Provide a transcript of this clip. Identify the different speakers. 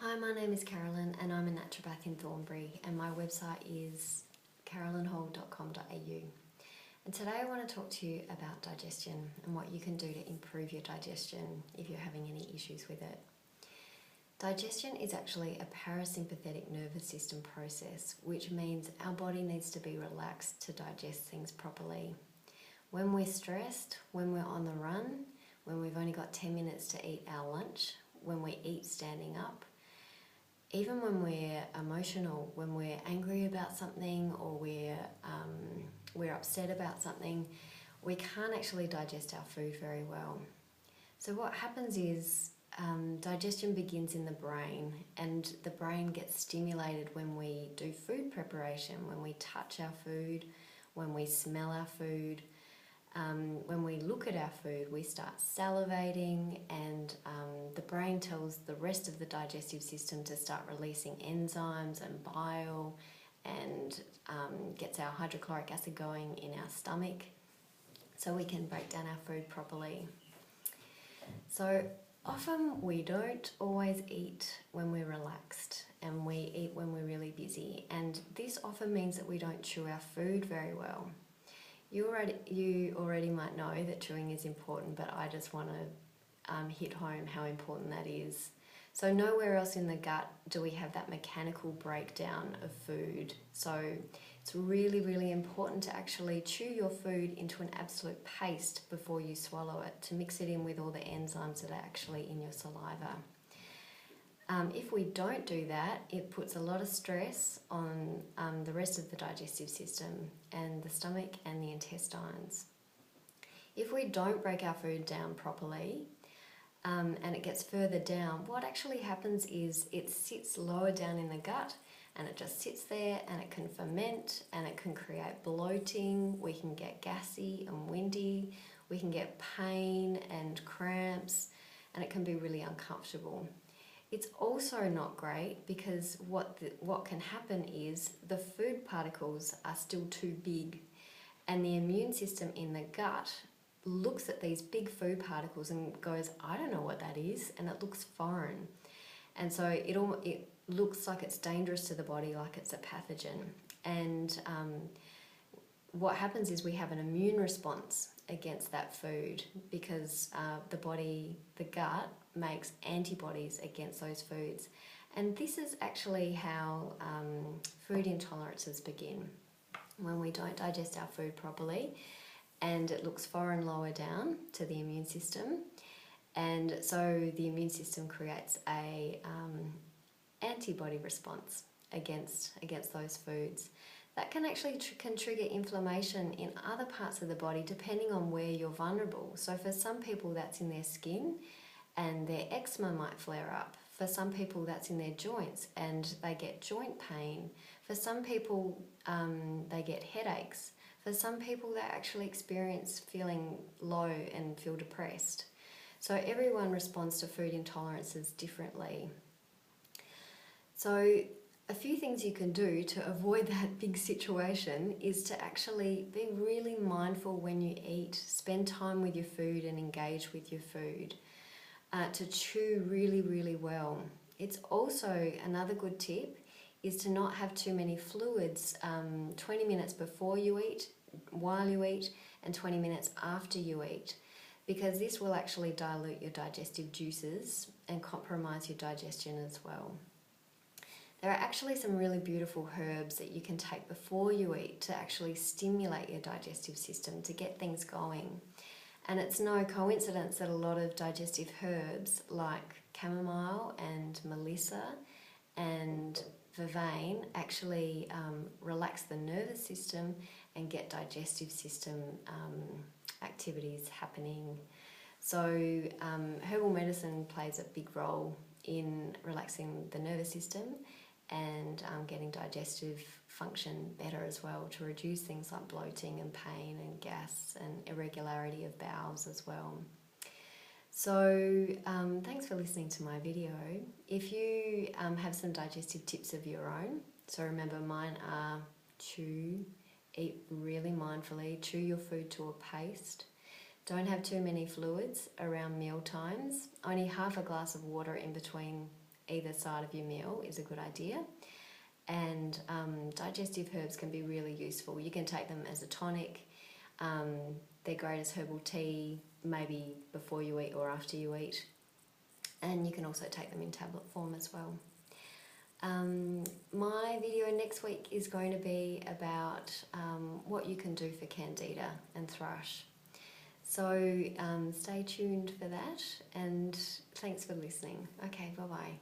Speaker 1: Hi, my name is Carolyn and I'm a naturopath in Thornbury, and my website is carolynhall.com.au. And today I want to talk to you about digestion and what you can do to improve your digestion if you're having any issues with it. Digestion is actually a parasympathetic nervous system process, which means our body needs to be relaxed to digest things properly. When we're stressed, when we're on the run, when we've only got 10 minutes to eat our lunch, when we eat standing up, even when we're emotional, when we're angry about something or we're upset about something, we can't actually digest our food very well. So what happens is digestion begins in the brain, and the brain gets stimulated when we do food preparation, when we touch our food, when we smell our food. When we look at our food, we start salivating, and the brain tells the rest of the digestive system to start releasing enzymes and bile, and gets our hydrochloric acid going in our stomach so we can break down our food properly. So often we don't always eat when we're relaxed, and we eat when we're really busy, and this often means that we don't chew our food very well. You already might know that chewing is important, but I just want to hit home how important that is. So nowhere else in the gut do we have that mechanical breakdown of food. So it's really, really important to actually chew your food into an absolute paste before you swallow it, to mix it in with all the enzymes that are actually in your saliva. If we don't do that, it puts a lot of stress on the rest of the digestive system and the stomach and the intestines. If we don't break our food down properly and it gets further down, what actually happens is it sits lower down in the gut, and it just sits there, and it can ferment, and it can create bloating. We can get gassy and windy, we can get pain and cramps, and it can be really uncomfortable. It's also not great because what can happen is the food particles are still too big, and the immune system in the gut looks at these big food particles and goes, I don't know what that is, and it looks foreign. And so it looks like it's dangerous to the body, like it's a pathogen. And what happens is we have an immune response against that food because the gut makes antibodies against those foods. And this is actually how food intolerances begin. When we don't digest our food properly, and it looks foreign lower down to the immune system, and so the immune system creates a antibody response against those foods. That can actually can trigger inflammation in other parts of the body depending on where you're vulnerable. So for some people that's in their skin, and their eczema might flare up. For some people that's in their joints and they get joint pain. For some people they get headaches. For some people they actually experience feeling low and feel depressed. So everyone responds to food intolerances differently. So a few things you can do to avoid that big situation is to actually be really mindful when you eat, spend time with your food and engage with your food. To chew really, really well. It's also another good tip is to not have too many fluids 20 minutes before you eat, while you eat, and 20 minutes after you eat, because this will actually dilute your digestive juices and compromise your digestion as well. There are actually some really beautiful herbs that you can take before you eat to actually stimulate your digestive system, to get things going. And it's no coincidence that a lot of digestive herbs like chamomile and melissa and vervain actually relax the nervous system and get digestive system activities happening. So herbal medicine plays a big role in relaxing the nervous system and getting digestive function better as well, to reduce things like bloating and pain and gas and irregularity of bowels as well. So thanks for listening to my video. If you have some digestive tips of your own, so remember mine are chew, eat really mindfully, chew your food to a paste, don't have too many fluids around meal times, only half a glass of water in between either side of your meal is a good idea. And digestive herbs can be really useful. You can take them as a tonic. They're great as herbal tea, maybe before you eat or after you eat. And you can also take them in tablet form as well. My video next week is going to be about what you can do for candida and thrush. So stay tuned for that, and thanks for listening. Okay, bye-bye.